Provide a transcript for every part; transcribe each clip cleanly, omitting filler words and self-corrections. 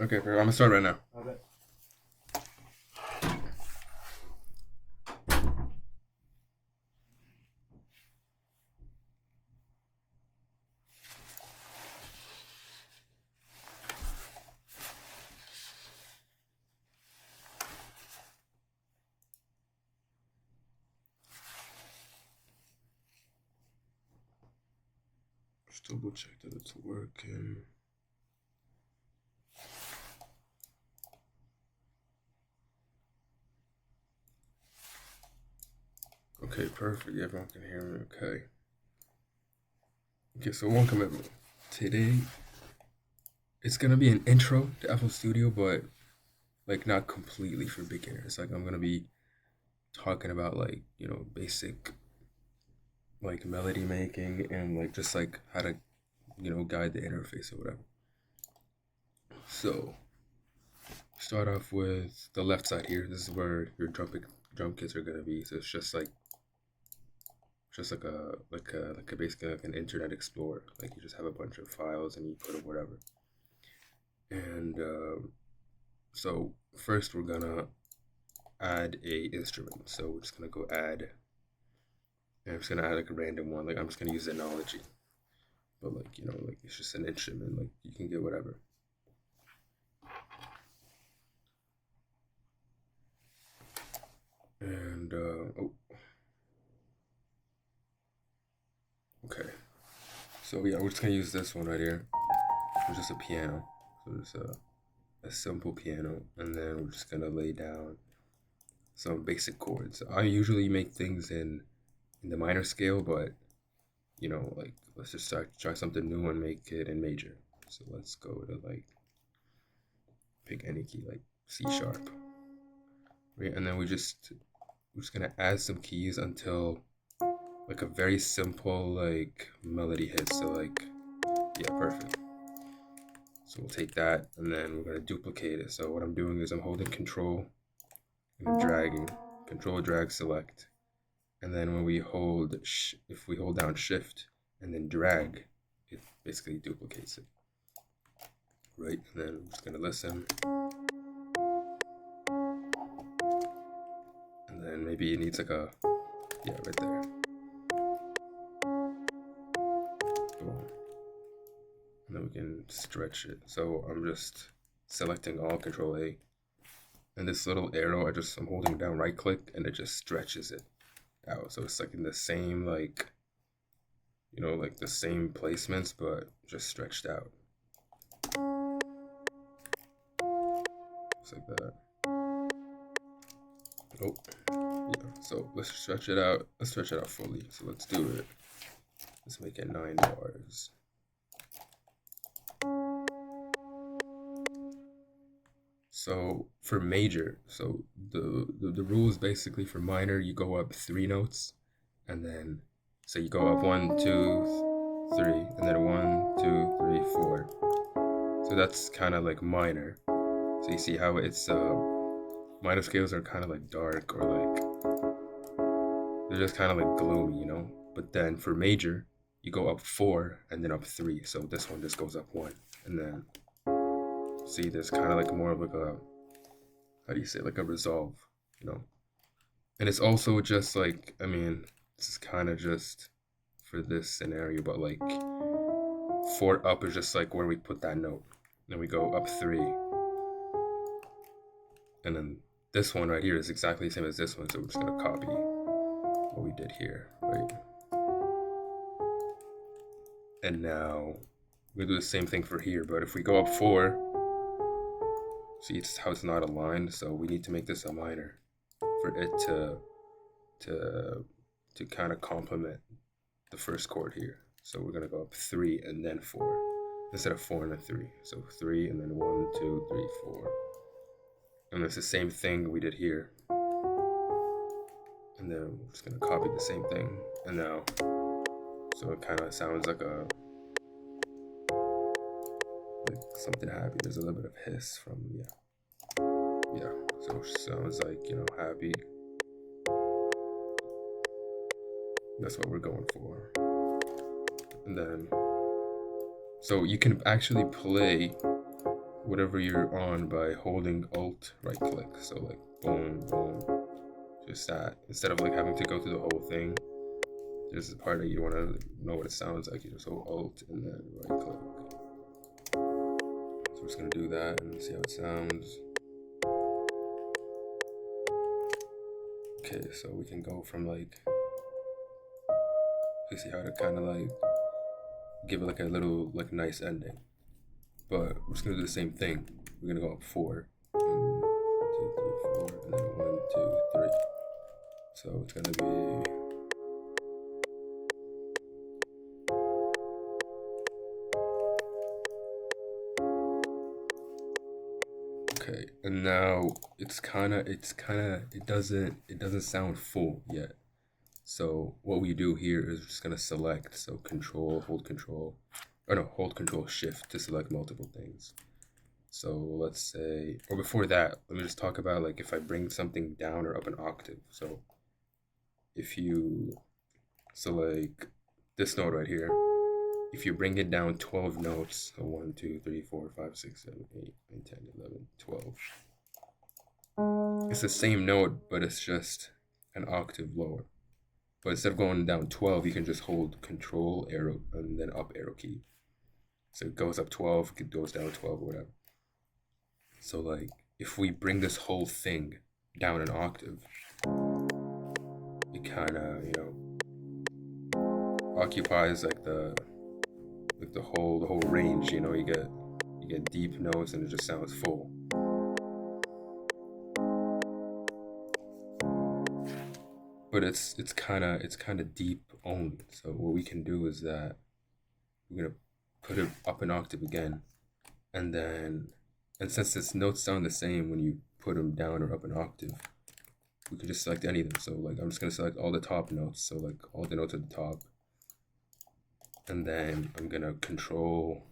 Okay, I'm gonna start right now. Okay. Just double check that it's working. Okay, perfect. Everyone can hear me. Okay. Okay, so one commitment. Today, it's gonna be an intro to FL Studio, but like not completely for beginners. Like I'm gonna be talking about like basic like melody making and like just like how to guide the interface or whatever. So start off with the left side here. This is where your drum kits are gonna be. So it's just like a basically like an Internet Explorer. Like you just have a bunch of files and you put them whatever. And so first we're gonna add a instrument. So we're just gonna go add. And I'm just gonna add like a random one. Like I'm just gonna use Analogy, but like like it's just an instrument. Like you can get whatever. And oh, okay. So yeah, we're just gonna use this one right here. It's just a piano. So just a simple piano, and then we're just gonna lay down some basic chords. I usually make things in the minor scale, but like let's just try something new and make it in major. So let's go to like pick any key, like C sharp, right? And then we're just gonna add some keys until like a very simple like melody hits. So like yeah, perfect. So we'll take that and then we're gonna duplicate it. So what I'm doing is I'm holding control and I'm dragging, control drag select. And then when we hold, if we hold down shift and then drag, it basically duplicates it. Right, and then I'm just gonna listen. And then maybe it needs like a, yeah, right there. Boom. And then we can stretch it. So I'm just selecting all, control A. And this little arrow, I'm holding down right click and it just stretches it out. So it's like in the same like like the same placements but just stretched out. Just like that. Oh, yeah. So let's stretch it out. Let's stretch it out fully. So let's do it. Let's make it 9 bars. So for major, so the rule is basically for minor, you go up 3 notes, and then so you go up 1, 2, 3, and then 1, 2, 3, 4. So that's kind of like minor. So you see how it's minor scales are kind of like dark or like they're just kind of like gloomy, But then for major, you go up 4 and then up 3. So this one just goes up 1, and then see there's kind of like more of like a, how do you say, like a resolve, And it's also just like, I mean, this is kind of just for this scenario, but like 4 up is just like where we put that note. Then we go up 3, and then this one right here is exactly the same as this one, so we're just gonna copy what we did here, right? And now we do the same thing for here, but if we go up 4, see it's how it's not aligned, so we need to make this a minor for it to kind of complement the first chord here. So we're gonna go up 3 and then 4 instead of 4 and then 3. So 3 and then 1, 2, 3, 4. And it's the same thing we did here. And then we're just gonna copy the same thing. And now, so it kind of sounds like something happy. There's a little bit of hiss from, yeah. So it sounds like, happy. That's what we're going for. And then, so you can actually play whatever you're on by holding Alt right click. So like boom, boom, just that. Instead of like having to go through the whole thing, there's the part that you want to know what it sounds like. You just hold Alt and then right click. So we're just gonna do that and see how it sounds. Okay, so we can go from like, you see how to kind of like give it like a little like nice ending. But we're just gonna do the same thing. We're gonna go up 4. 1, 2, 3, 4, and then 1, 2, 3. So it's gonna be okay. And now it doesn't sound full yet. So what we do here is just gonna select. So hold control shift to select multiple things. So let's say, or before that, let me just talk about like if I bring something down or up an octave. So if you, so like this note right here, if you bring it down 12 notes, so 1, 2, 3, 4, 5, 6, 7, 8, 9, 10, 11, 12. It's the same note, but it's just an octave lower. But instead of going down 12, you can just hold control arrow and then up arrow key. So it goes up 12, it goes down 12 or whatever. So like if we bring this whole thing down an octave, it kind of, occupies like the whole range, you get deep notes and it just sounds full. But it's kind of deep only. So what we can do is that we're gonna put it up an octave again, and since its notes sound the same when you put them down or up an octave, we can just select any of them. So like I'm just gonna select all the top notes, so like all the notes at the top, and then I'm gonna control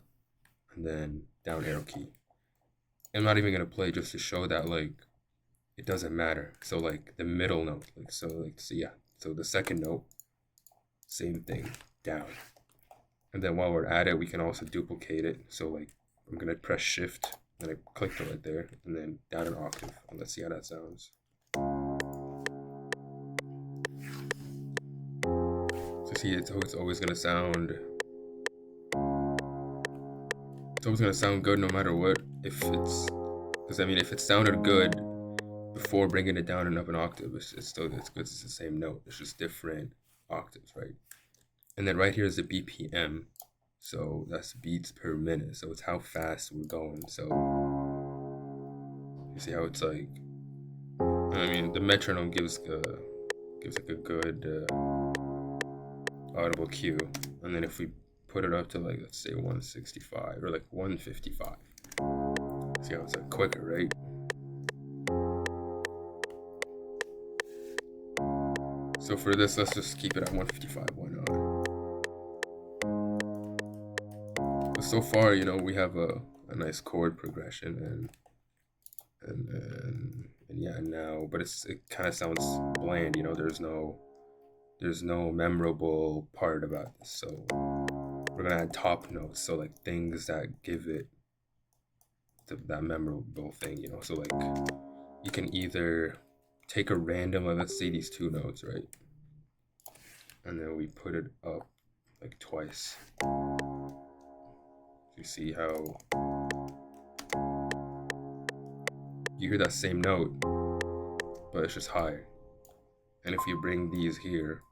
and then down arrow key. I'm not even gonna play just to show that like it doesn't matter. So like the middle note, so the second note, same thing, down. And then while we're at it, we can also duplicate it. So like I'm gonna press shift, and I click it right there, and then down an octave, and let's see how that sounds. So see, it's always gonna sound. It's always gonna sound good no matter what. If it sounded good before bringing it down and up an octave, it's good. It's the same note. It's just different octaves, right? And then right here is the BPM. So that's beats per minute. So it's how fast we're going. So you see how it's like. The metronome gives like a good audible cue. And then if we put it up to like, let's say 165 or like 155, see how it's like quicker, right? So for this, let's just keep it at 155. Why not? But so far, we have a nice chord progression and yeah, now, but it kind of sounds bland. There's no memorable part about this. So we're gonna add top notes. So like things that give it that memorable thing. So like you can either take a random, let's say these 2 notes, right? And then we put it up like twice. You see how you hear that same note, but it's just higher. And if you bring these here,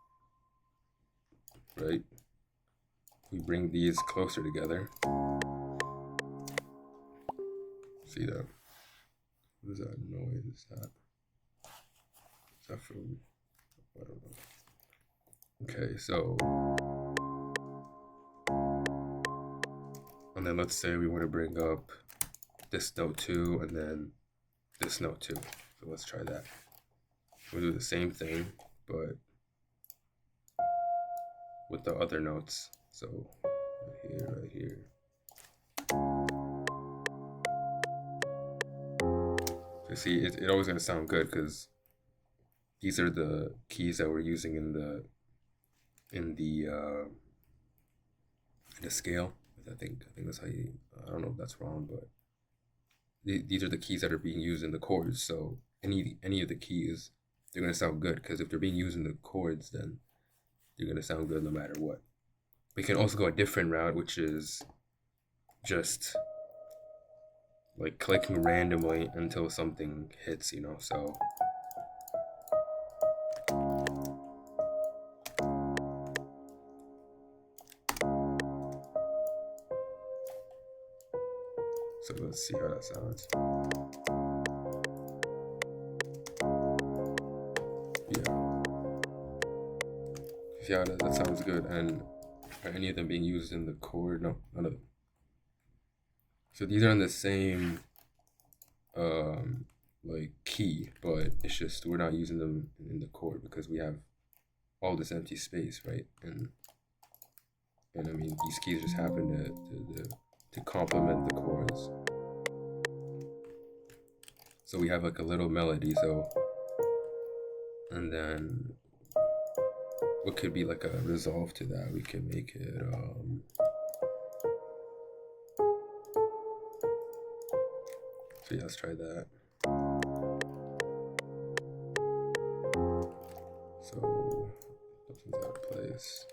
right? We bring these closer together. See that? What is that noise? Is that from? I don't know. Okay, so, and then let's say we want to bring up this note too, and then this note too. So let's try that. We'll do the same thing, but with the other notes. So right here. So see, it always gonna sound good because these are the keys that we're using in the scale. I think that's how you. I don't know if that's wrong, but these are the keys that are being used in the chords. So any of the keys, they're gonna sound good, because if they're being used in the chords, then they're gonna sound good no matter what. We can also go a different route, which is just like clicking randomly until something hits, you know. So let's see how that sounds. Yeah, that sounds good. And are any of them being used in the chord? No, none of them. So these are in the same like key, but it's just we're not using them in the chord because we have all this empty space, right? And I mean, these keys just happen to complement the chords. So we have like a little melody. So, and then what could be like a resolve to that? We could make it so yeah, let's try that. So nothing's out of place.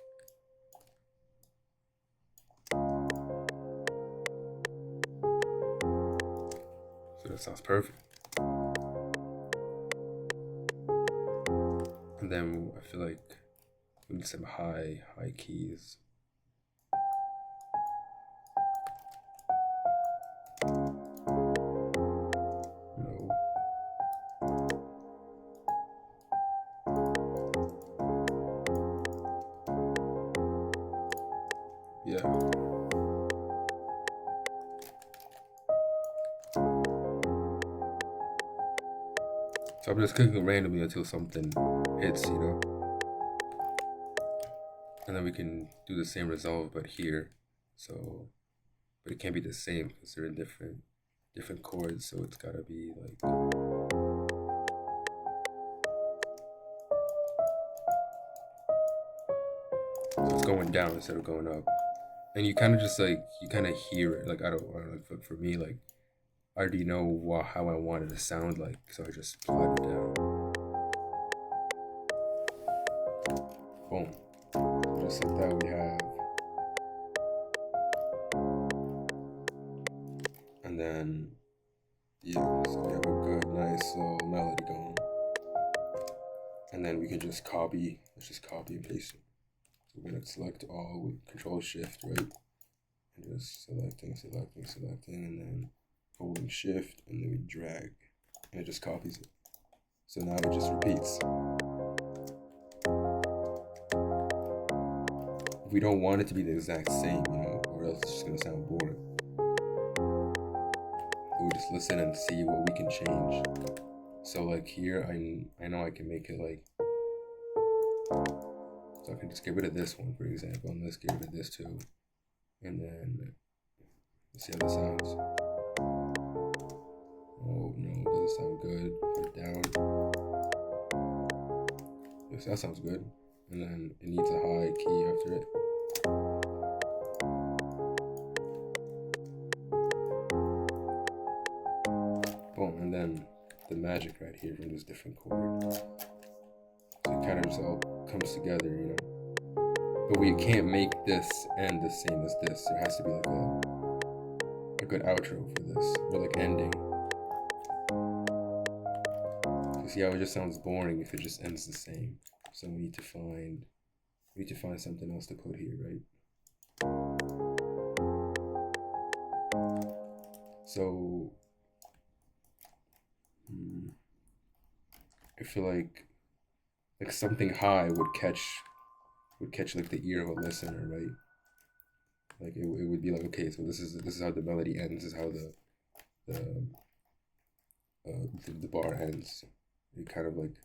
So that sounds perfect. And then I feel like we need some high keys. No. Yeah. So I'm just clicking randomly until something hits, you know. And then we can do the same resolve, but here. So, but it can't be the same because they're in different chords. So it's gotta be like. So it's going down instead of going up. And you kind of just like, you kind of hear it. Like, I don't know, for me, like, I already know how I want it to sound like. So I just slide it down. Boom. Just like that, we have. And then, yeah, so we have a good, nice little melody going. And then we can just copy, let's just copy and paste it. So we're gonna select all with Control Shift, right? And just selecting, and then holding Shift, and then we drag, and it just copies it. So now it just repeats. If we don't want it to be the exact same, you know, or else it's just gonna sound boring. We just listen and see what we can change. So like here, I know I can make it like, so I can just get rid of this one, for example, and let's get rid of this too. And then, let's see how that sounds. Oh no, it doesn't sound good. Put it down. Yes, that sounds good. And then it needs a high key after it. Boom, and then the magic right here from this different chord. So it kind of just all comes together, you know. But we can't make this end the same as this. There has to be like a good outro for this, or like ending. You see how it just sounds boring if it just ends the same. So we need to find something else to put here, right? So I feel like something high would catch like the ear of a listener, right? Like it would be like, okay, so this is how the melody ends. This is how the bar ends. It kind of like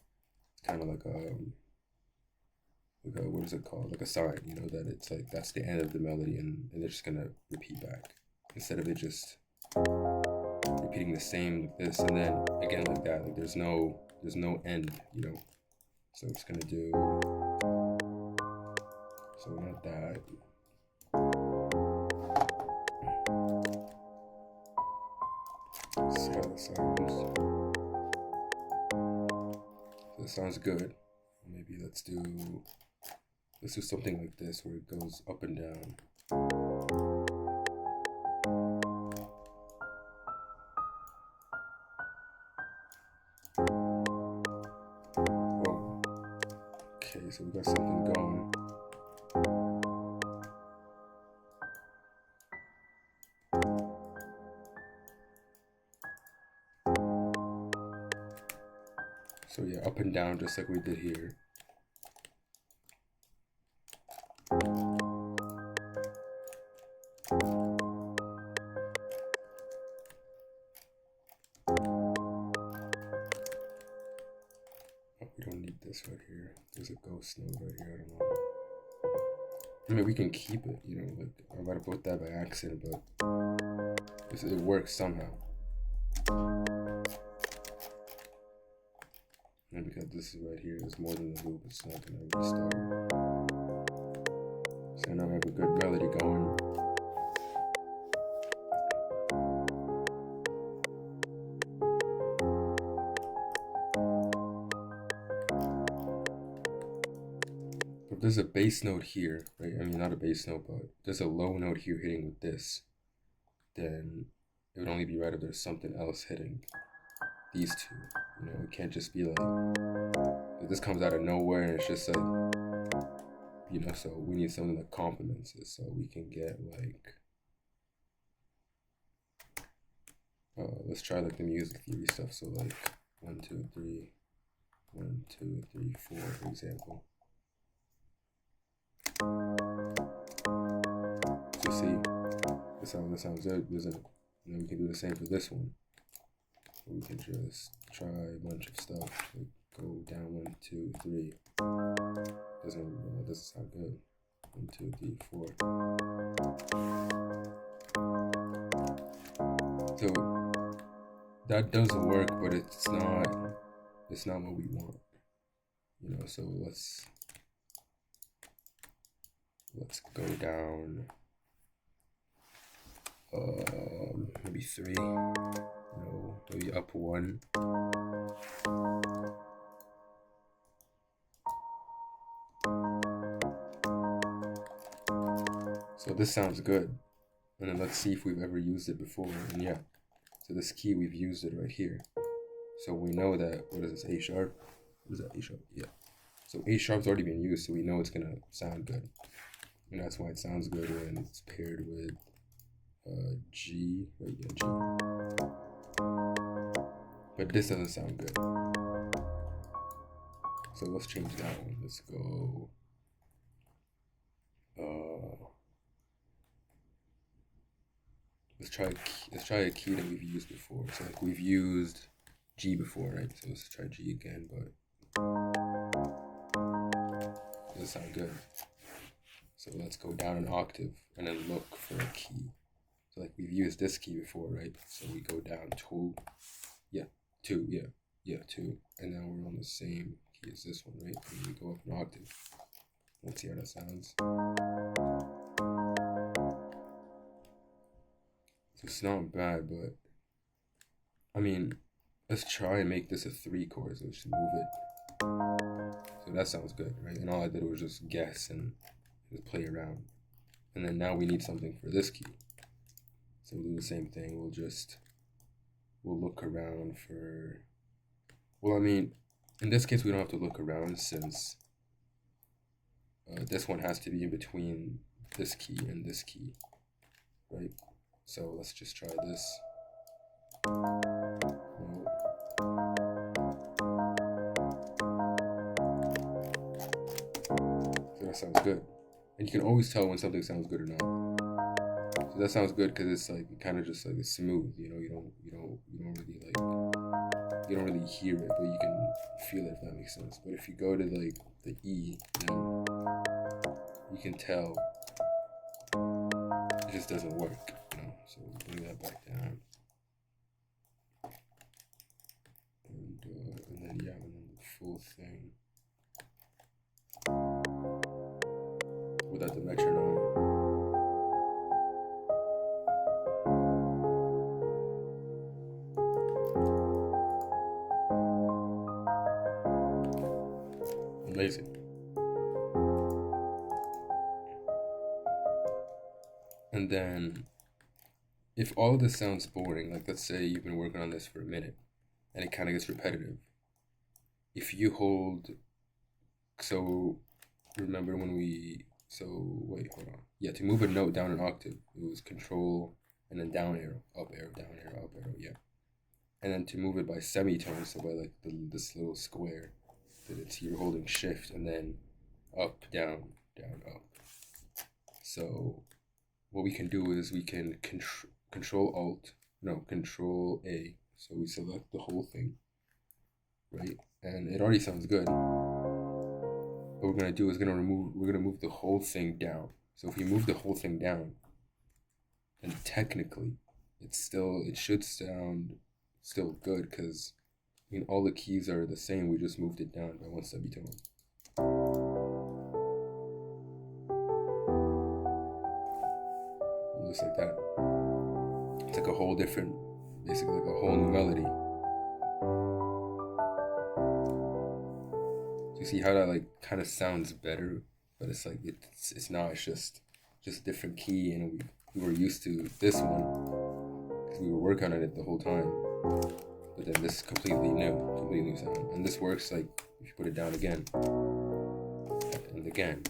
what is it called? Like a sign, you know, that it's like that's the end of the melody, and they're just gonna repeat back instead of it just repeating the same like this and then again like that. Like there's no end, you know. So it's gonna do. So we want that. Let's see how that sounds. So it sounds good. Maybe let's do something like this where it goes up and down. Whoa. Okay, so we got something going. So yeah, up and down just like we did here. We don't need this right here. There's a ghost note right here. I don't know. I mean, we can keep it, you know, like I might have put that by accident, but it works somehow. And because this is right here, there's more than the loop, it's not gonna restart. So now we have a good melody going. If there's a bass note here, right? I mean, not a bass note, but there's a low note here hitting with this, then it would only be right if there's something else hitting these two. You know, it can't just be like this comes out of nowhere and it's just like, you know, so we need something that complements it. So we can get like, let's try like the music theory stuff. So like 1, 2, 3, 1, 2, 3, 4, for example. So see, this sounds good, doesn't it? And then we can do the same for this one. We can just try a bunch of stuff. Like go down 1, 2, 3. Doesn't sound good. 1, 2, 3, 4. So that does work, but it's not what we want. You know, so let's go down maybe 3. No, maybe up 1. So this sounds good. And then let's see if we've ever used it before. And yeah, so this key, we've used it right here. So we know that, what is this, A sharp? What is that, A sharp? Yeah. So A sharp's already been used, so we know it's gonna sound good. And that's why it sounds good when it's paired with G, right? Yeah, G. But this doesn't sound good. So let's change that one. Let's go. Let's try a key that we've used before. So like we've used G before, right? So let's try G again, but it doesn't sound good. So let's go down an octave and then look for a key. So like we've used this key before, right? So we go down 2, yeah, 2, yeah, 2, and now we're on the same key as this one, right? And we go up an octave. Let's see how that sounds. So it's not bad, but I mean, let's try and make this a 3 chord. So just move it. So that sounds good, right? And all I did was just guess and just play around. And then now we need something for this key. So we'll do the same thing. We'll look around for, well, I mean, in this case, we don't have to look around since this one has to be in between this key and this key, right? So let's just try this. So that sounds good. And you can always tell when something sounds good or not. So that sounds good because it's like kind of just like it's smooth, you know. You don't really hear it, but you can feel it, if that makes sense. But if you go to like the E, then you can tell it just doesn't work, you know. So bring that back down, and then yeah, and then the full thing without the metronome. Amazing. And then, if all of this sounds boring, like let's say you've been working on this for a minute and it kind of gets repetitive, if you hold, so remember when we, so wait, hold on. Yeah, to move a note down an octave, it was control and then down arrow, up arrow, down arrow, up arrow, yeah. And then to move it by semitones, so by like this little square, that it's you're holding shift and then up, down, down, up. So what we can do is we can control A. So we select the whole thing, right? And it already sounds good. What we're gonna do is we're gonna move the whole thing down. So if we move the whole thing down, then technically it should sound still good, because I mean all the keys are the same. We just moved it down by one semitone. Just like that. It's like a whole different, basically like a whole new melody. You see how that like kind of sounds better, but it's like it's not. It's just a different key, and we were used to this one because we were working on it the whole time. But then this completely new sound, and this works like if you put it down again and again.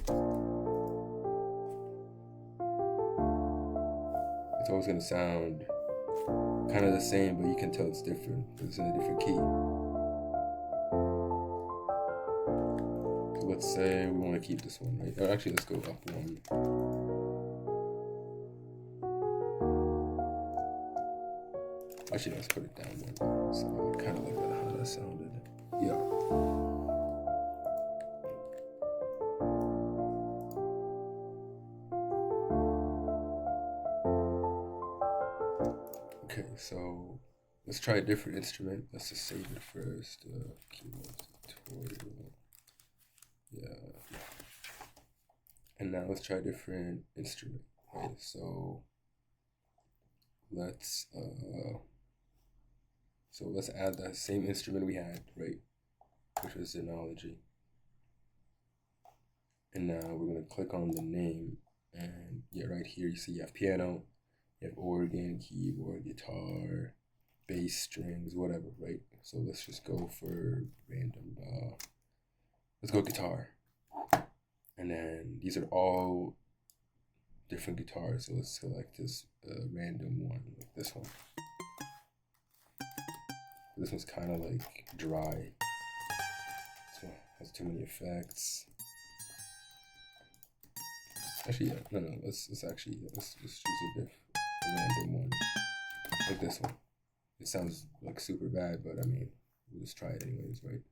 It's always gonna sound kind of the same, but you can tell it's different because it's in a different key. So let's say we want to keep this one, right? Or actually, let's go up one. Actually, let's put it down one. So I kind of like that, how that sounded. Yeah. Okay, so let's try a different instrument. Let's just save it first. Keyboard tutorial. Yeah. And now let's try a different instrument. Right, so let's add that same instrument we had, right? Which was Synology. And now we're gonna click on the name, and yeah, right here you see you have piano, you have organ, keyboard, guitar, bass, strings, whatever, right? So let's just go for random, let's go guitar. And then these are all different guitars, so let's select this random one, like this one. This one's kind of like dry. This one has too many effects. Actually, yeah, no, let's just choose a random one, like this one. It sounds like super bad, but I mean, we'll just try it anyways, right?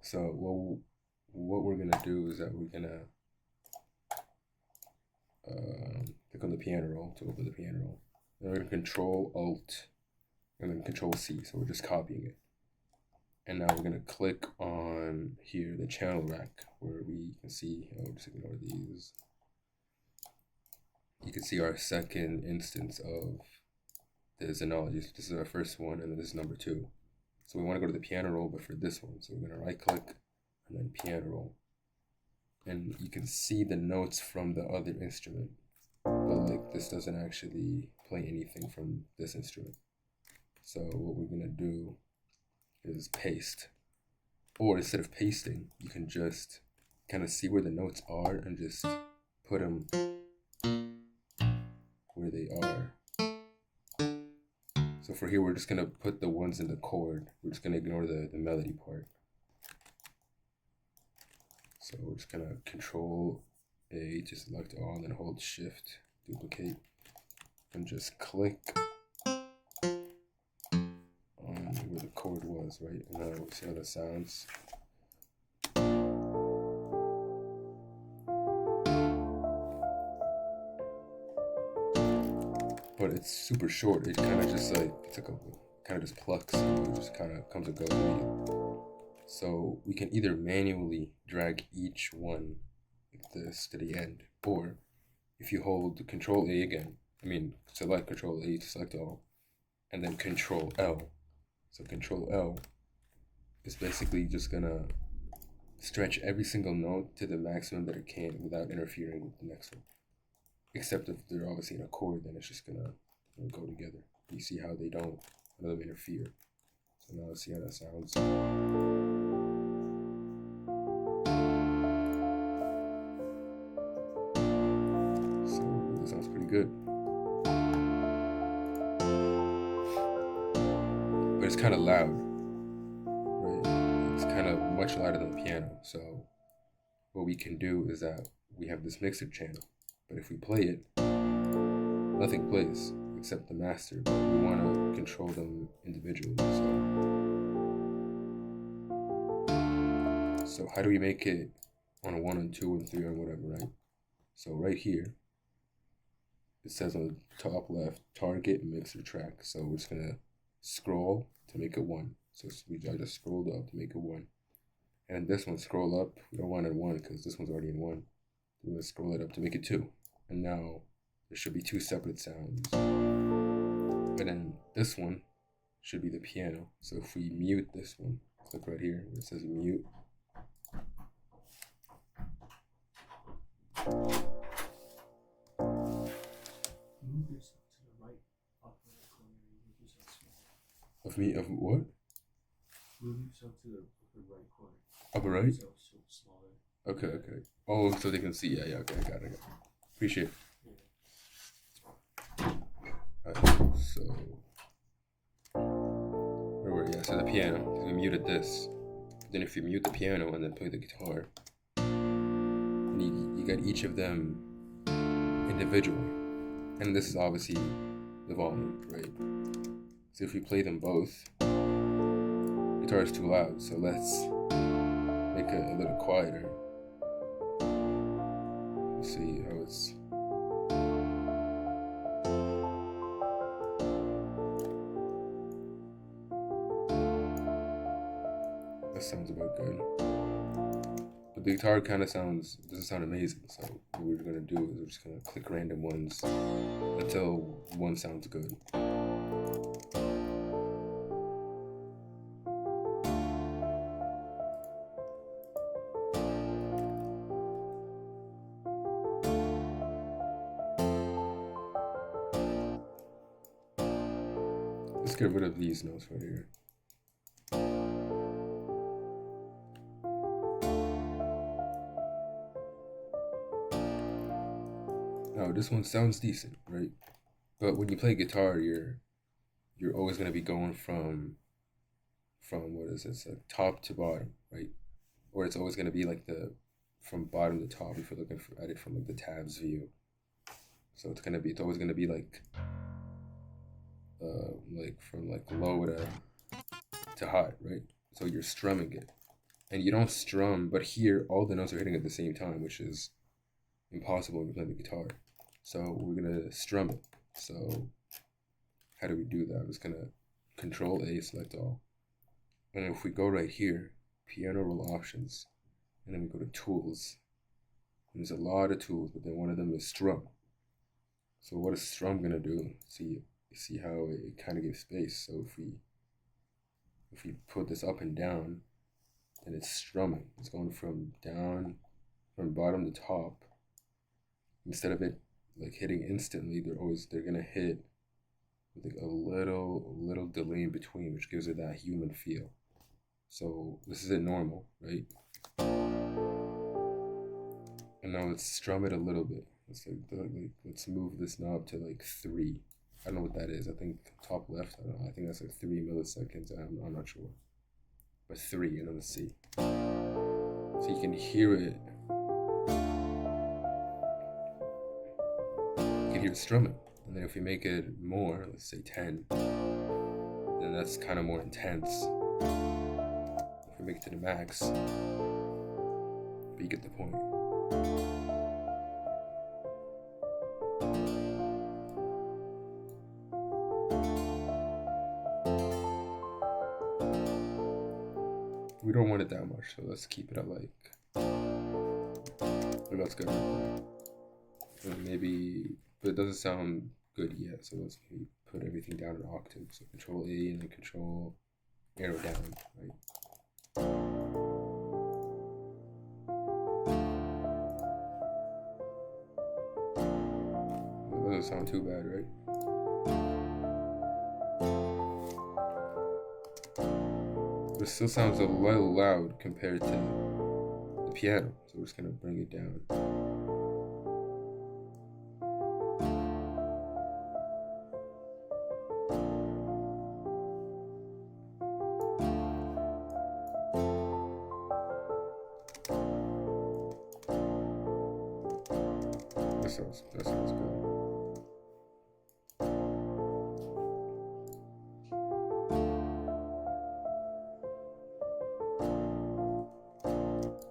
So, what we're gonna do is that we're gonna click on the piano roll to open the piano roll. Then we're gonna Control Alt and then Control C. So we're just copying it. And now we're gonna click on here the channel rack where we can see. Just ignore these. You can see our second instance of the Synology. This is our first one, and then this is number 2. So we want to go to the piano roll, but for this one, so we're gonna right click and then piano roll. And you can see the notes from the other instrument, but like this doesn't actually play anything from this instrument. So what we're gonna do is paste, or instead of pasting, you can just kind of see where the notes are and just put them where they are. So for here, we're just gonna put the ones in the chord. We're just gonna ignore the melody part. So we're just gonna Control A to select all, and then hold Shift, duplicate, and just click on where the chord was, right? And now we'll see how that sounds. But it's super short. It kind of just like, it's like kind of just plucks, and it just kind of comes and goes. So we can either manually drag each one like this to the end, or if you hold Control A again, select Control A to select all, and then Control L. So Control L is basically just gonna stretch every single note to the maximum that it can without interfering with the next one. Except if they're obviously in a chord, then it's just gonna go together. You see how they don't let them interfere. So now let's see how that sounds. So this sounds pretty good. But it's kind of loud, right? It's kind of much louder than the piano. So what we can do is that we have this mixer channel, but if we play it, nothing plays except the master, but we want to control them individually. So how do we make it on a 1 and 2 and 3 and whatever, right? So right here, it says on the top left, target mixer track. So we're just gonna scroll to make it 1. So I just scrolled up to make it 1. And this one, scroll up, we don't want it 1 because this one's already in 1. We're gonna scroll it up to make it 2. And now there should be 2 separate sounds. And then this one should be the piano. So if we mute this one, click right here where it says mute. Move yourself to the right upper right corner and make yourself small. Of me, of what? Move yourself to the upper right corner. Upper right? Make yourself so smaller. Okay, okay. Oh, so they can see. Yeah, okay, I got it. Appreciate it. So where were we? Yeah, so the piano, because we muted this. Then if you mute the piano and then play the guitar, you got each of them individually. And this is obviously the volume, right? So if we play them both, the guitar is too loud, so let's make it a little quieter. Let's see how it's... That sounds about good. But the guitar kind of doesn't sound amazing, so what we're gonna do is we're just gonna click random ones until one sounds good. Let's get rid of these notes right here. Now this one sounds decent, right? But when you play guitar, you're always gonna be going from what is this, like top to bottom, right? Or it's always gonna be like from bottom to top if you're looking at it from like the tabs view. So it's always gonna be like from like low to high, right? So you're strumming it, and you don't strum, but here all the notes are hitting at the same time, which is impossible when you play the guitar. So we're gonna strum it. So how do we do that? I'm just gonna Control A, select all, and if we go right here, piano roll options, and then we go to tools, and there's a lot of tools, but then one of them is strum. So what is strum gonna do? See how it kind of gives space. So if we put this up and down, then it's strumming. It's going from bottom to top. Instead of it like hitting instantly, they're gonna hit with like a little delay in between, which gives it that human feel. So this isn't normal, right? And now let's strum it a little bit. Let's move this knob to like 3. I don't know what that is. I think top left. I don't know. I think that's like 3 milliseconds. I'm not sure. But 3, and then let's see. So you can hear it. You can hear it strumming. And then if we make it more, let's say 10, then that's kind of more intense. If we make it to the max, but you get the point. We don't want it that much, so let's keep it at like, let's go maybe, but it doesn't sound good yet, so let's maybe put everything down an octave. So Control A and then Control arrow down, right? doesn't sound too bad, right? But it still sounds a little loud compared to the piano, so we're just gonna bring it down. That sounds good.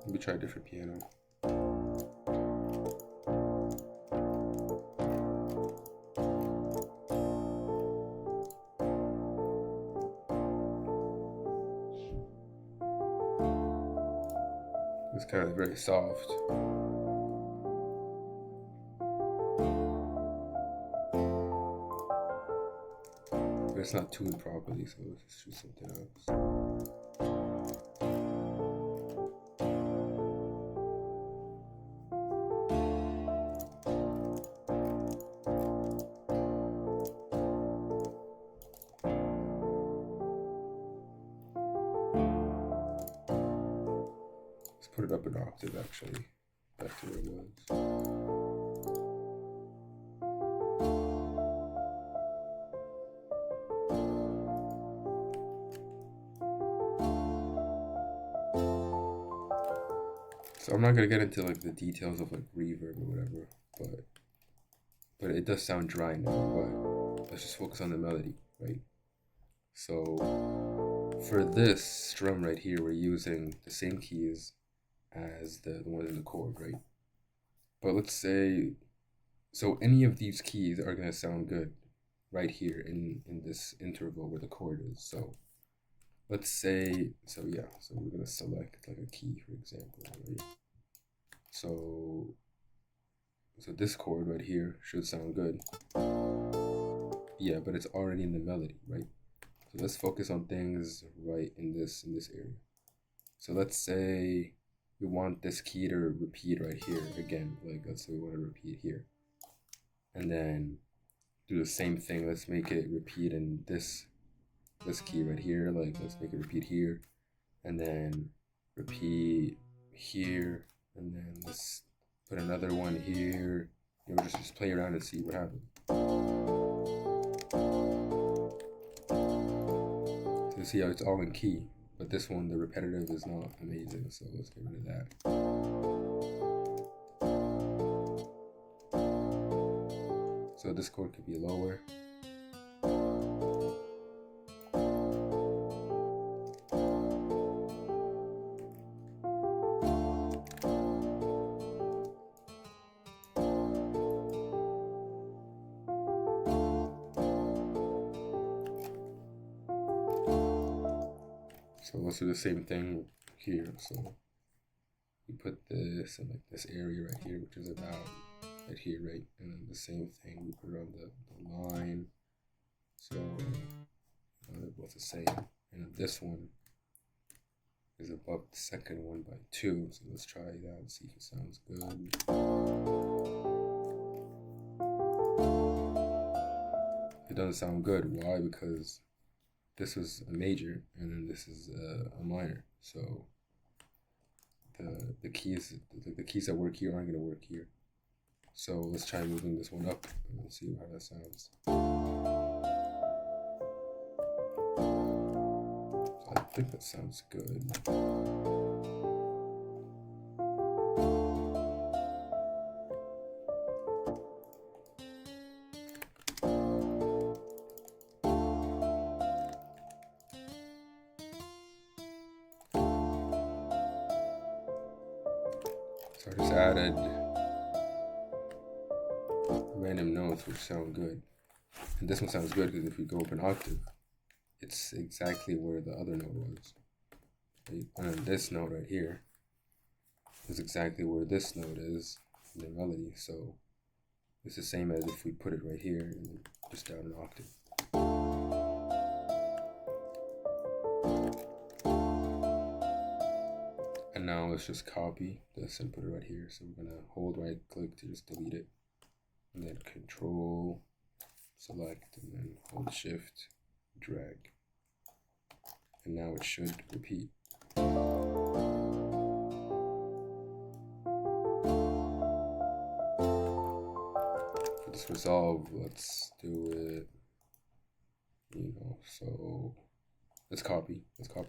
Let me try a different piano. It's kind of very soft. But it's not tuned properly, so let's choose something else. Let's put it up an octave, actually, back to where it was. So I'm not gonna get into like the details of like reverb or whatever, but it does sound dry now. But let's just focus on the melody, right? So for this strum right here, we're using the same keys as the one in the chord, right? But let's say, so any of these keys are gonna sound good right here in this interval where the chord is. So let's say, so we're gonna select like a key, for example, right? So this chord right here should sound good. Yeah, but it's already in the melody, right? So let's focus on things right in this area. So let's say we want this key to repeat right here again. Like let's say we want to repeat here, and then do the same thing. Let's make it repeat in this key right here. Like let's make it repeat here, and then repeat here, and then let's put another one here. You know, just play around and see what happens. So you see how it's all in key, but this one, the repetitive, is not amazing. So let's get rid of that. So this chord could be lower. So let's do the same thing here. So we put this in like this area right here, which is about right here, right? And then the same thing, we put it on the line. So they're both the same. And this one is above the second one by 2. So let's try that and see if it sounds good. It doesn't sound good. Why? Because this is a major and then this is a minor. So the keys that work here aren't going to work here. So let's try moving this one up and see how that sounds. So I think that sounds good. So I just added random notes which sound good. And this one sounds good because if we go up an octave, it's exactly where the other note was. Right? And then this note right here is exactly where this note is in the melody. So it's the same as if we put it right here and just down an octave. And now let's just copy this and put it right here. So we're gonna hold right click to just delete it. and then Control, select, and then hold Shift, drag. And now it should repeat. For this resolve, let's do it, so let's copy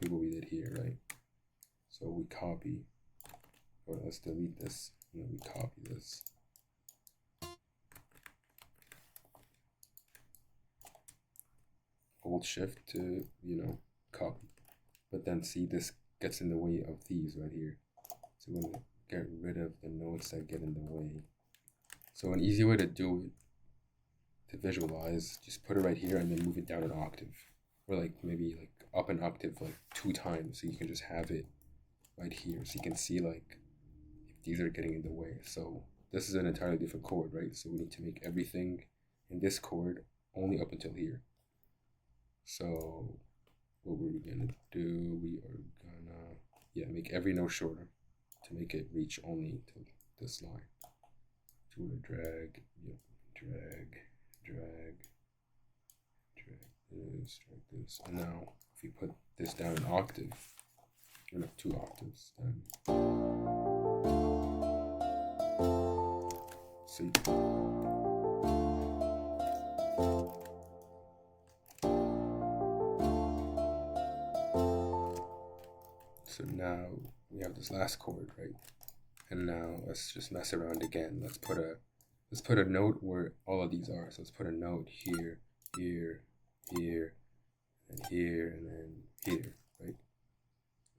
what we did here, right? So we copy, or let's delete this, and then we copy this. Hold Shift to, copy. But then see, this gets in the way of these right here. So we're going to get rid of the notes that get in the way. So an easy way to do it, to visualize, just put it right here and then move it down an octave. Or like maybe like up an octave like 2 times, so you can just have it right here. So you can see like if these are getting in the way. So this is an entirely different chord, right? So we need to make everything in this chord only up until here. So what we're gonna do, we are gonna make every note shorter to make it reach only to this line. So we're gonna drag this, and now if we put this down an octave, or not 2 octaves, then see. So now we have this last chord, right? And now let's just mess around again. Let's put a note where all of these are. So let's put a note here, here, here, and here, and then here, right?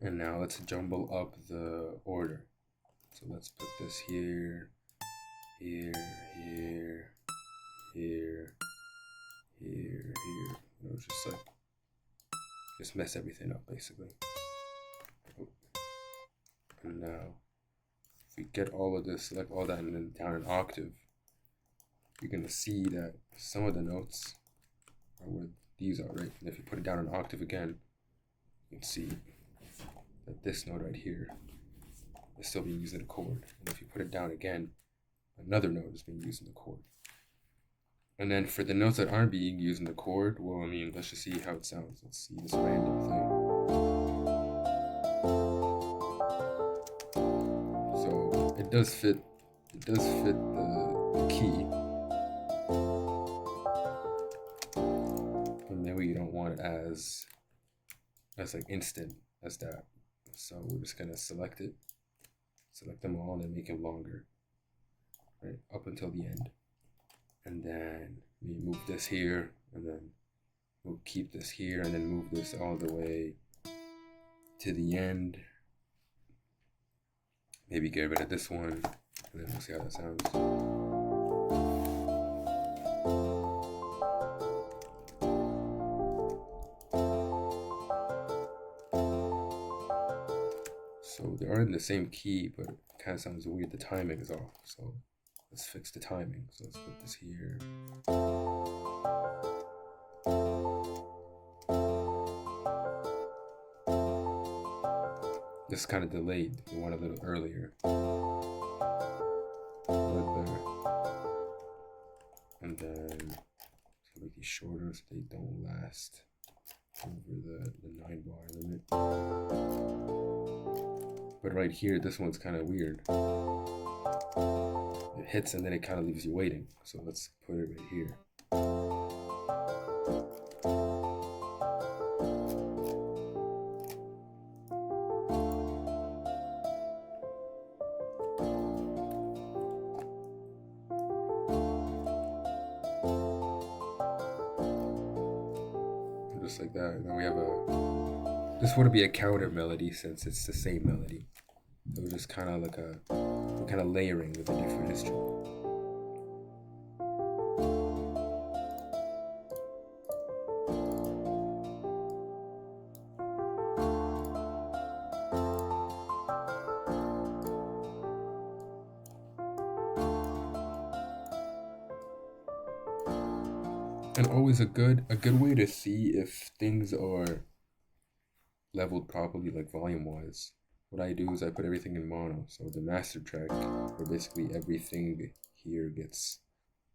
And now let's jumble up the order. So let's put this here, here, here, here, here, here. Just mess everything up basically. And now, if we get all of this, select all that, and then down an octave, you're gonna see that some of the notes are where these are, right? And if you put it down an octave again, you can see that this note right here is still being used in a chord. And if you put it down again, another note is being used in the chord. And then for the notes that aren't being used in the chord, well, I mean, let's just see how it sounds. Let's see this random thing. So it does fit the key. And maybe you don't want it as like instant as that. So we're just gonna select them all, and then make it longer, right, up until the end. And then we move this here, and then we'll keep this here, and then move this all the way to the end. Maybe get rid of this one, and then we'll see how that sounds. So they are in the same key, but it kind of sounds weird. The timing is off. So let's fix the timing. So let's put this here. This is kind of delayed. We want a little earlier. Right there. And then make these shorter so they don't last over the 9-bar limit. But right here, this one's kind of weird. It hits and then it kind of leaves you waiting. So let's put it right here. Just like that. And then we have this would be a counter melody since it's the same melody. So we're just kind of like we're kind of layering with a different instrument. And always a good way to see if things are leveled properly, like volume wise. What I do is I put everything in mono. So the master track, where basically everything here gets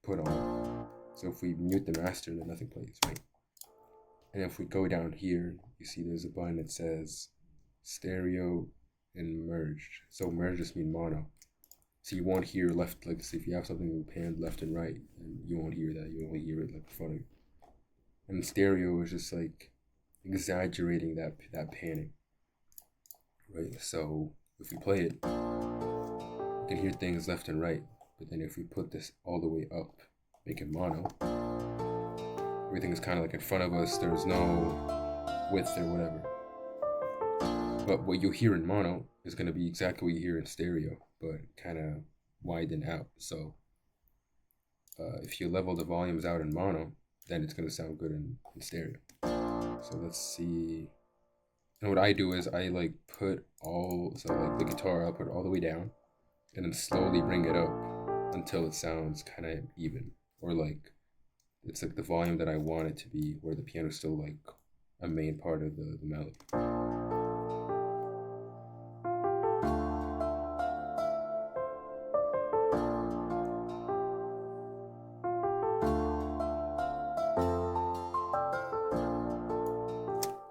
put on. So if we mute the master, then nothing plays, right? And if we go down here, you see there's a button that says stereo and merged. So merge just means mono. So you won't hear left, like if you have something panned left and right, and you won't hear that. You only hear it like in front of you. And stereo is just like exaggerating that panning, right? So if we play it, you can hear things left and right. But then if we put this all the way up, make it mono, everything is kind of like in front of us. There's no width or whatever. But what you'll hear in mono is going to be exactly what you hear in stereo, but kind of widened out. So if you level the volumes out in mono, then it's going to sound good in stereo. So let's see. And what I do is I like put the guitar, I'll put it all the way down and then slowly bring it up until it sounds kind of even, or like it's like the volume that I want it to be, where the piano is still like a main part of the melody.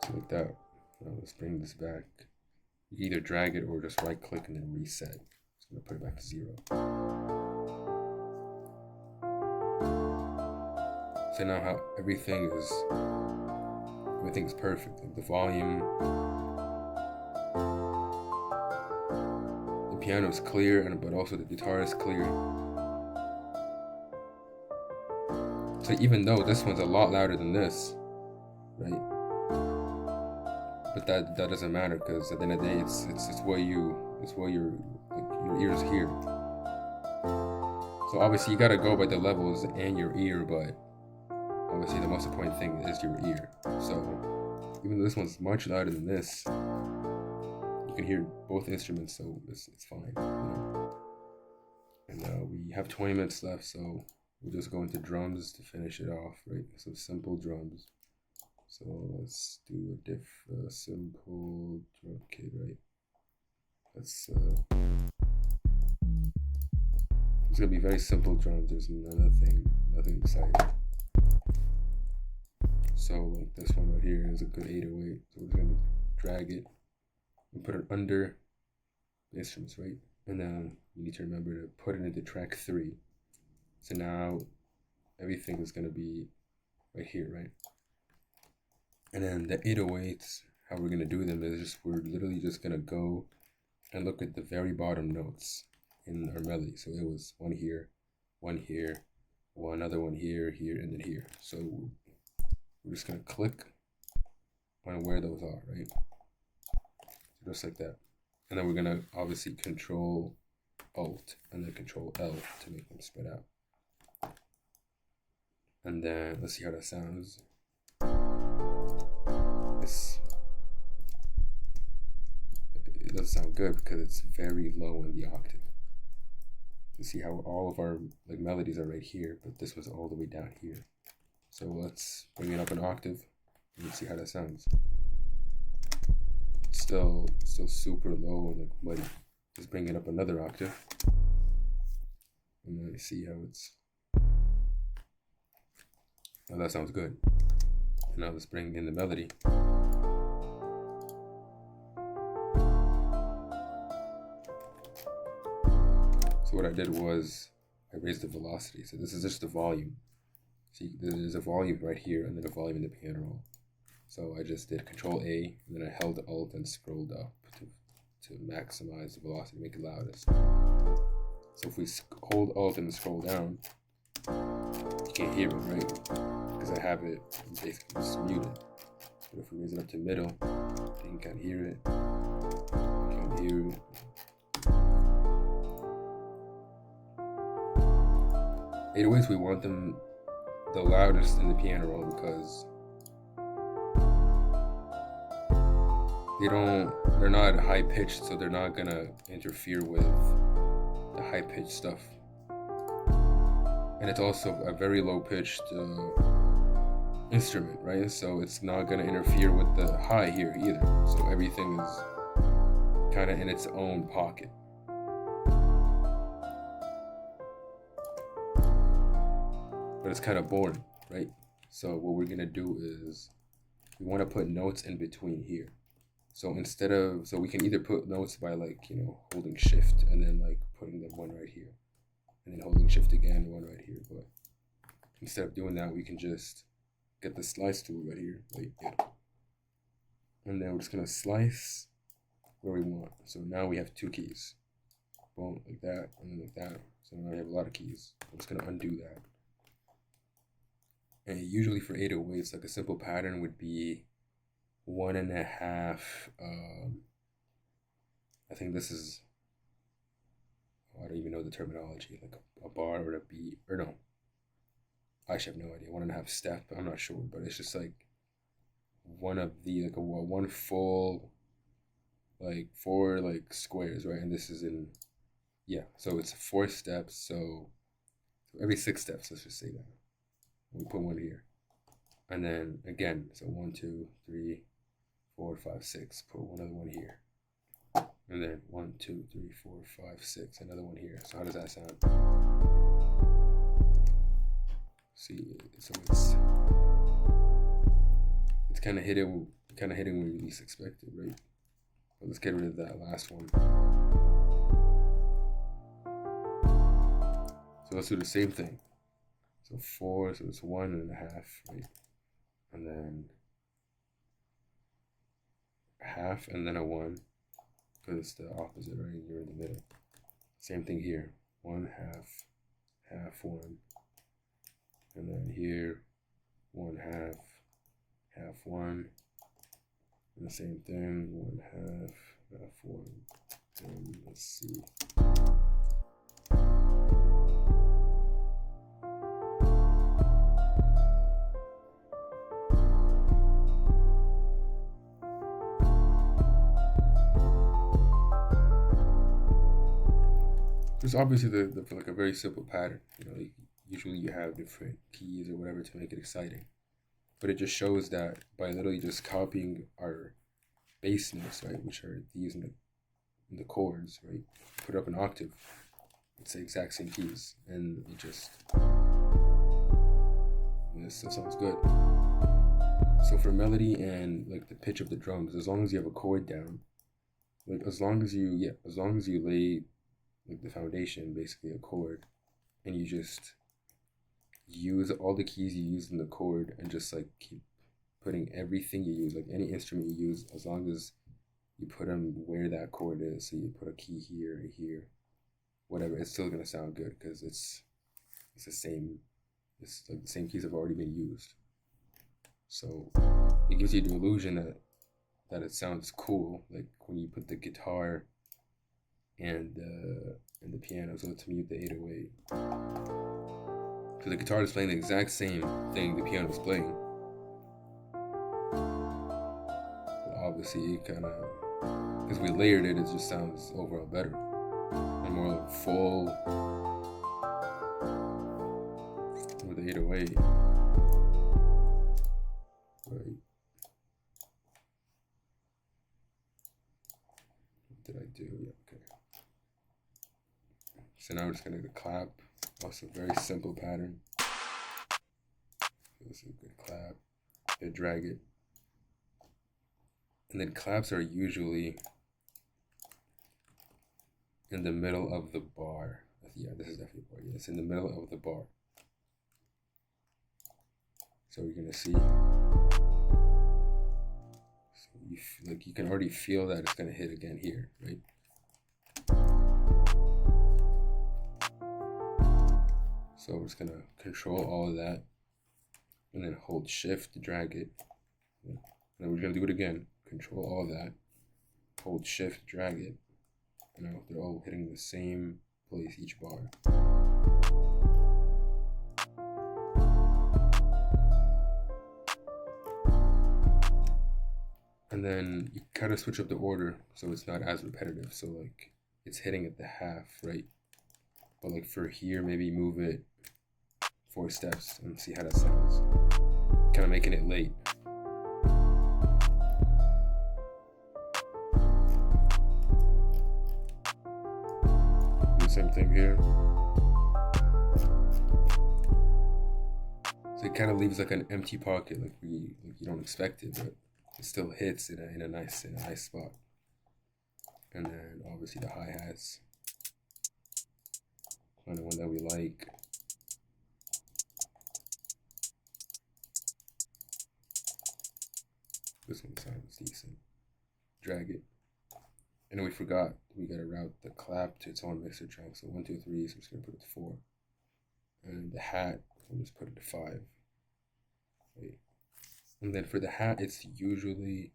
So like that. Now let's bring this back. You either drag it or just right click and then reset. Just gonna put it back to 0. So now how everything is perfect. Like the volume, the piano is clear, but also the guitar is clear. So even though this one's a lot louder than this, right? But that doesn't matter, because at the end of the day, it's what your ears hear. So obviously you gotta go by the levels and your ear, but obviously the most important thing is your ear. So even though this one's much louder than this, you can hear both instruments, so it's fine. You know? And we have 20 minutes left, so we'll just go into drums to finish it off, right? So simple drums. So let's do a simple drum kit, right? It's gonna be very simple drums. There's nothing exciting. So like this one right here is a good 808. So we're gonna drag it and put it under the instruments, right? And then you need to remember to put it into track 3. So now everything is gonna be right here, right? And then the 808s, how we're gonna do them is we're literally just gonna go and look at the very bottom notes in our melody. So it was one here, another one here, and then here. So we're just gonna click on where those are, right? So just like that. And then we're gonna obviously Control Alt and then Control L to make them spread out. And then let's see how that sounds. It doesn't sound good because it's very low in the octave. You see how all of our like melodies are right here, but this was all the way down here. So let's bring it up an octave and see how that sounds. It's still super low and like muddy. Just bring it up another octave and then see how it's. Now that sounds good. And now let's bring in the melody. So what I did was I raised the velocity. So this is just the volume. See, there's a volume right here and then a volume in the piano roll. So I just did Control A and then I held Alt and scrolled up to maximize the velocity, make it loudest. So if we hold Alt and scroll down, you can't hear it, right? Because I have it basically just muted. But if we raise it up to middle, then you can hear it. You can hear it. 808s, we want them the loudest in the piano roll because they're not high pitched, so they're not gonna interfere with the high pitched stuff. And it's also a very low pitched instrument, right? So it's not gonna interfere with the high here either. So everything is kind of in its own pocket. but it's kind of boring, right? So what we're gonna do is we want to put notes in between here. So so we can either put notes by like, holding shift and then like putting them one right here, and then holding shift again, one right here. But instead of doing that, we can just get the slice tool right here, like, and then we're just gonna slice where we want. So now we have 2 keys, boom, like that, and then like that. So now we have a lot of keys. I'm just gonna undo that. And usually for 808s, like a simple pattern would be 1.5. I think this is, I don't even know the terminology, like a bar or a beat, or no, I actually have no idea. 1.5 step, I'm not sure, but it's just like one of the, like one full, like 4 like squares, right? And this is in, so it's 4 steps. So every 6 steps, let's just say that. We put one here, and then again, so 1, 2, 3, 4, 5, 6. Put another one here, and then 1, 2, 3, 4, 5, 6. Another one here. So how does that sound? See, so it's kind of hidden when you least expect it, right? But let's get rid of that last one. So let's do the same thing. So 4, so it's 1.5, right? And then half, and then a 1, because it's the opposite, right? You're in the middle. Same thing here. 1/2, half 1, and then here 1/2, half 1, and the same thing. 1/2, half 1. And let's see. It's obviously the like a very simple pattern. Usually you have different keys or whatever to make it exciting, but it just shows that by literally just copying our bass notes, right, which are these in the chords, right, put up an octave, it's the exact same keys, and it just, that sounds good. So for melody and like the pitch of the drums, as long as you have a chord down, like as long as you lay like the foundation, basically a chord, and you just use all the keys you use in the chord and just like keep putting everything you use, like any instrument you use, as long as you put them where that chord is. So you put a key here, whatever, it's still gonna sound good because it's the same. It's like the same keys have already been used. So it gives you the illusion that it sounds cool, like when you put the guitar and the piano. So let's mute the 808. So the guitar is playing the exact same thing the piano is playing. But obviously, because we layered it, it just sounds overall better and more full with the 808. Right. What did I do? Yeah, okay. So now we're just gonna clap. Also very simple pattern. This is a good clap. You drag it. And then claps are usually in the middle of the bar. Yeah, this is definitely a bar. Yeah, it's in the middle of the bar. So you're gonna see. So you can already feel that it's gonna hit again here, right? So we're just gonna control all of that, and then hold shift to drag it. And then we're gonna do it again. Control all of that, hold shift, drag it. They're all hitting the same place each bar. And then you kind of switch up the order so it's not as repetitive. So like it's hitting at the half, right? But like for here, maybe move it 4 steps and see how that sounds. Kind of making it late. Do the same thing here. So it kind of leaves like an empty pocket, like you don't expect it, but it still hits in a nice spot. And then obviously the hi-hats, kind of one that we like. This one sounds decent. Drag it. And then we forgot we gotta route the clap to its own mixer track. So 1, 2, 3. So I'm just gonna put it to 4. And the hat, we'll just put it to 5. Wait. And then for the hat, it's usually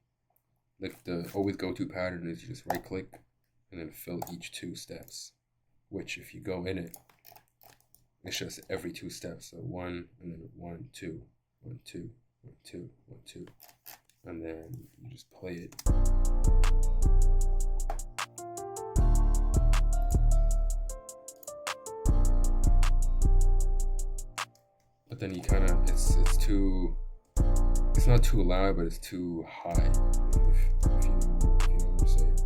like the always go-to pattern is you just right click and then fill each 2 steps. Which if you go in it, it's just every 2 steps. So 1 and then 1, 2, 1, 2, 1, 2, 1, 2. And then you just play it. But then you kind of, it's not too loud, but it's too high, if you know what I'm saying.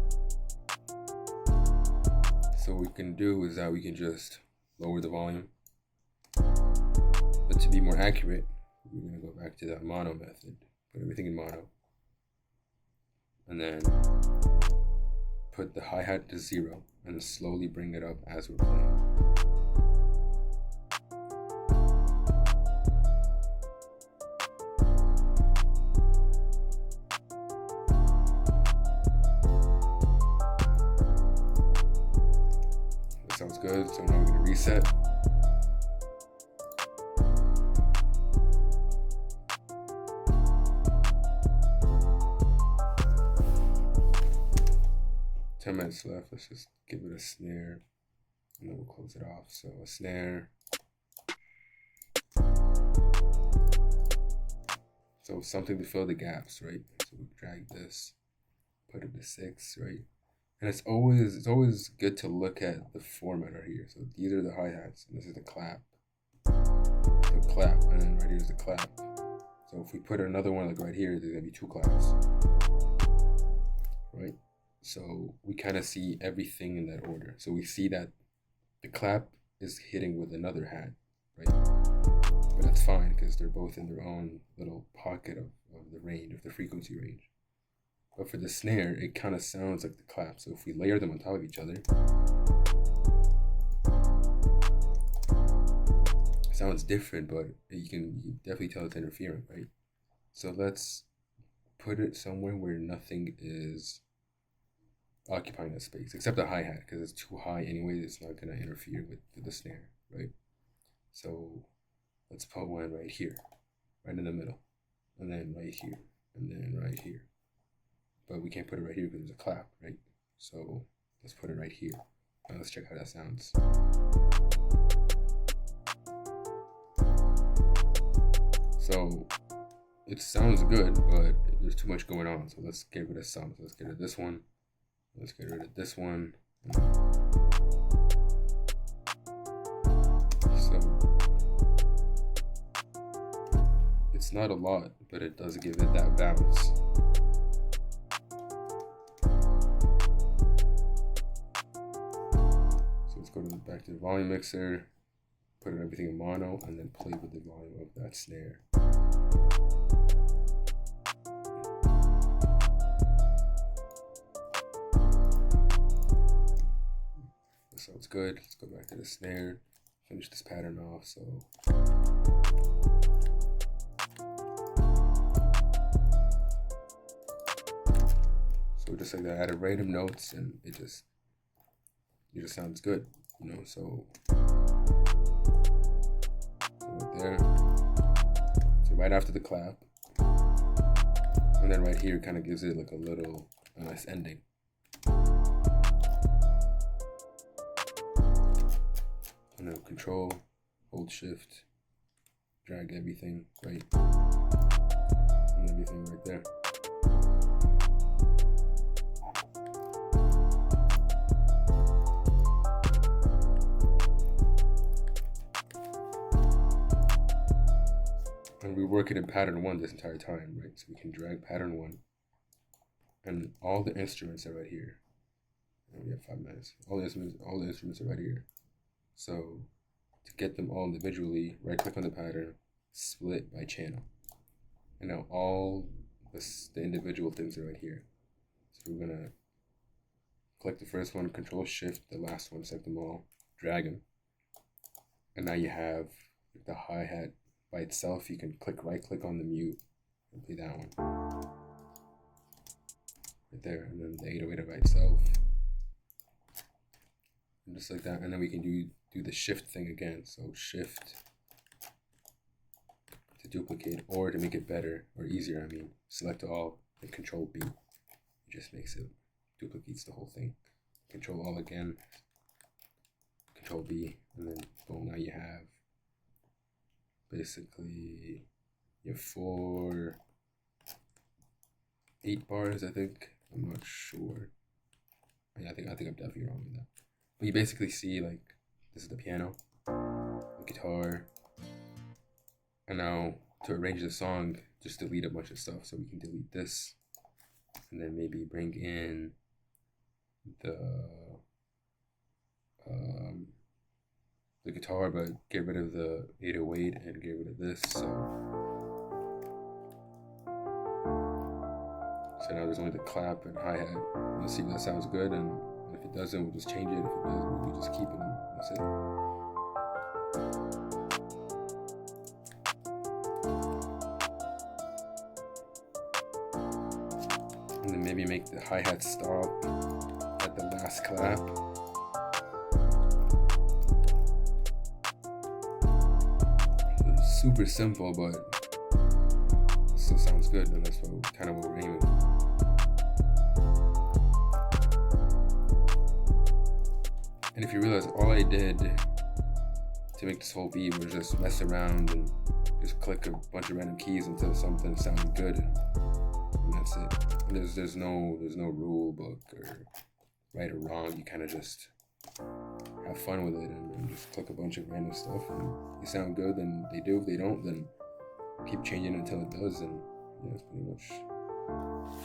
So what we can do is that we can just lower the volume. But to be more accurate, we're gonna go back to that mono method. Put everything in mono. And then put the hi-hat to 0 and slowly bring it up as we're playing. That sounds good. So now we're gonna reset. Minutes left. Let's just give it a snare and then we'll close it off. So a snare. So something to fill the gaps, right? So we drag this, put it to 6, right? And it's always good to look at the format right here. So these are the hi-hats and this is the clap. The clap, and then right here is the clap. So if we put another one like right here, there's gonna be 2 claps. Right? So we kind of see everything in that order. So we see that the clap is hitting with another hat, right? But that's fine because they're both in their own little pocket of the range, of the frequency range. But for the snare, it kind of sounds like the clap. So if we layer them on top of each other, it sounds different, but you definitely tell it's interfering, right? So let's put it somewhere where nothing is occupying that space, except the hi-hat, because it's too high anyway. It's not going to interfere with the snare, right? So let's put one right here, right in the middle, and then right here, and then right here. But we can't put it right here because there's a clap, right? So let's put it right here. Now let's check how that sounds. So it sounds good, but there's too much going on. So let's get rid of some. So let's get rid of this one. Let's get rid of this one. So it's not a lot, but it does give it that bounce. So let's go back to the volume mixer, put everything in mono, and then play with the volume of that snare. Sounds good. Let's go back to the snare, finish this pattern off. So just like that, added random notes, and it just sounds good, you know. So right there, so right after the clap, and then right here kind of gives it like a little nice ending. And then control, hold shift, drag everything right, and everything right there. And we work it in pattern 1 this entire time, right? So we can drag pattern 1, and all the instruments are right here. And we have 5 minutes. All the instruments are right here. So to get them all individually, right click on the pattern, split by channel. And now all the individual things are right here. So we're gonna click the first one, Control Shift the last one, select them all, drag them, and now you have the hi-hat by itself. You can right click on the mute and play that one right there, and then the 808 by itself, and just like that. And then we can do the shift thing again. So shift to duplicate, or to make it better or easier, I mean, select all and Control B. It just makes it duplicates the whole thing. Control all again, Control B, and then boom, now you have basically you have 8 bars, I think. I'm not sure. Yeah, I think I'm definitely wrong with that. But you basically see, like, this is the piano, the guitar, and now to arrange the song, just delete a bunch of stuff. So we can delete this, and then maybe bring in the guitar, but get rid of the 808 and get rid of this. So now there's only the clap and hi-hat. Let's see if that sounds good, and if it doesn't, we'll just change it. If it does, we'll just keep it, and that's it. And then maybe make the hi-hat stop at the last clap. So it's super simple, but it still sounds good, and that's kind of what we're aiming for. And if you realize, all I did to make this whole beat was just mess around and just click a bunch of random keys until something sounded good, and that's it. And there's no rule book or right or wrong. You kind of just have fun with it and just click a bunch of random stuff, and if they sound good, then they do. If they don't, then keep changing it until it does. And yeah,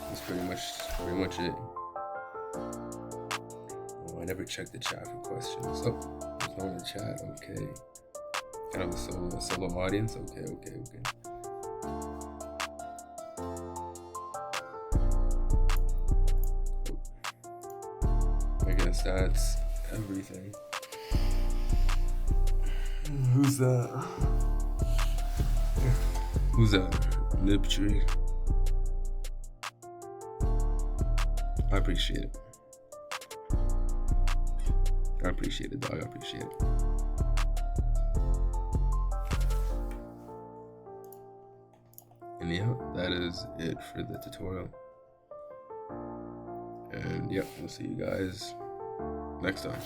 that's pretty much it. Oh, I never checked the chat for questions. Oh, there's no in the chat. Okay. Kind of a solo audience. Okay. I guess that's everything. Who's that? Who's that? Lip tree. I appreciate it. I appreciate it, dog. I appreciate it. And yeah, that is it for the tutorial. And yeah, we'll see you guys next time.